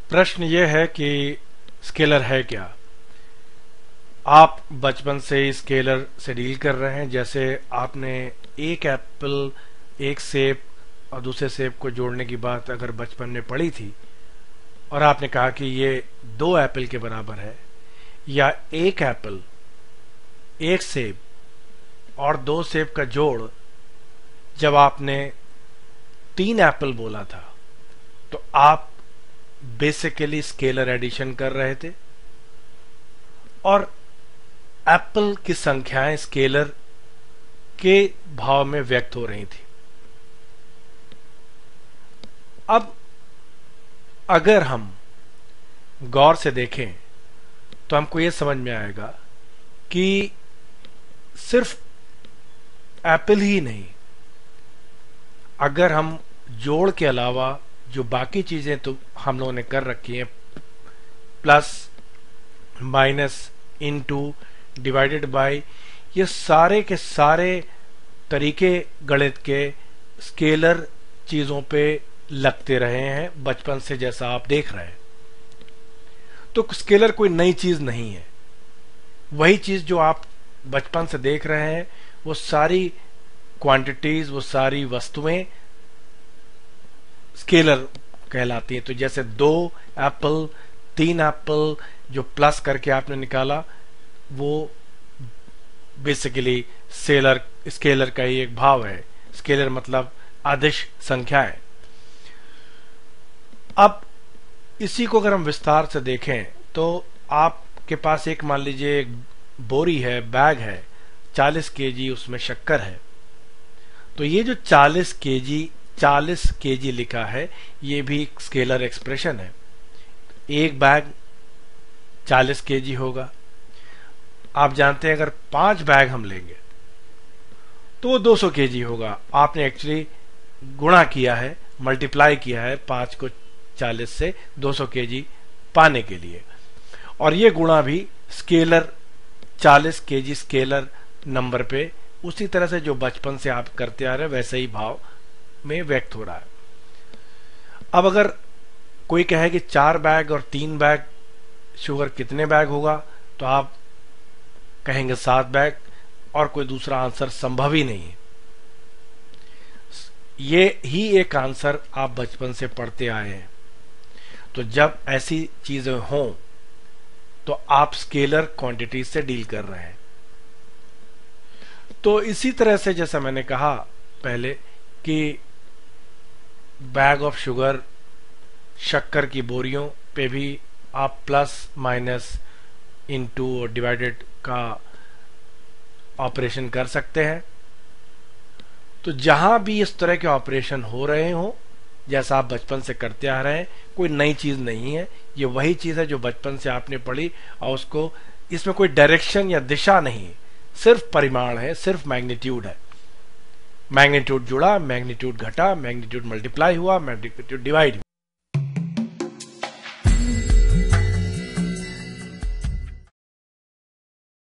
प्रश्न ये है कि स्केलर है क्या। आप बचपन से ही स्केलर से डील कर रहे हैं। जैसे आपने एक एप्पल, एक सेब और दूसरे सेब को जोड़ने की बात अगर बचपन में पढ़ी थी और आपने कहा कि ये 2 एप्पल के बराबर है, या एक एप्पल, एक सेब और 2 सेब का जोड़, जब आपने 3 एप्पल बोला था तो आप बेसिकली स्केलर एडिशन कर रहे थे और एप्पल की संख्याएं स्केलर के भाव में व्यक्त हो रही थी। अब अगर हम गौर से देखें तो हमको यह समझ में आएगा कि सिर्फ एप्पल ही नहीं, अगर हम जोड़ के अलावा जो बाकी चीजें तो हम लोगों ने कर रखी हैं, plus, minus, into, divided by, ये सारे के सारे तरीके गणित के स्केलर चीजों पे लगते रहे हैं बचपन से, जैसा आप देख रहे हैं। तो स्केलर कोई नई चीज नहीं है। वही चीज जो आप बचपन से देख रहे हैं, वो सारी क्वांटिटीज, वो सारी वस्तुएं स्केलर कहलाती हैं। तो जैसे 2 एप्पल, 3 एप्पल जो प्लस करके आपने निकाला, वो बेसिकली स्केलर का ही एक भाव है। स्केलर मतलब अदिश संख्या है। अब इसी को अगर हम विस्तार से देखें तो आपके पास एक, मान लीजिए, एक बोरी है, बैग है, 40 केजी उसमें शक्कर है। तो ये जो 40 केजी लिखा है, ये भी स्केलर एक्सप्रेशन है। एक बैग 40 केजी होगा। आप जानते हैं अगर 5 बैग हम लेंगे तो वो 200 केजी होगा। आपने एक्चुअली गुणा किया है, मल्टीप्लाई किया है 5 को 40 से 200 केजी पाने के लिए। और ये गुणा भी स्केलर 40 केजी स्केलर नंबर पे उसी तरह से जो बचपन से आप करते आ रहे हैं वैसे ही भाव में व्यक्त हो रहा है। अब अगर कोई कहे कि 4 बैग और 3 बैग शुगर कितने बैग होगा, तो आप कहेंगे 7 बैग, और कोई दूसरा आंसर संभव ही नहीं है। ये ही एक आंसर आप बचपन से पढ़ते आए हैं। तो जब ऐसी चीजें हों तो आप स्केलर क्वांटिटी से डील कर रहे हैं। तो इसी तरह से जैसा मैंने कहा पहले कि बैग ऑफ शुगर, शक्कर की बोरियों पे भी आप प्लस, माइनस, इनटू और डिवाइडेड का ऑपरेशन कर सकते हैं। तो जहां भी इस तरह के ऑपरेशन हो रहे हो, जैसा आप बचपन से करते आ रहे हैं, कोई नई चीज नहीं है। ये वही चीज है जो बचपन से आपने पढ़ी, और उसको, इसमें कोई डायरेक्शन या दिशा नहीं, सिर्फ परिमाण है, सिर्फ मैग्नीट्यूड है। मैग्नीट्यूड जुड़ा, मैग्नीट्यूड घटा, मैग्नीट्यूड मल्टीप्लाई हुआ, मैग्नीट्यूड डिवाइड हुआ।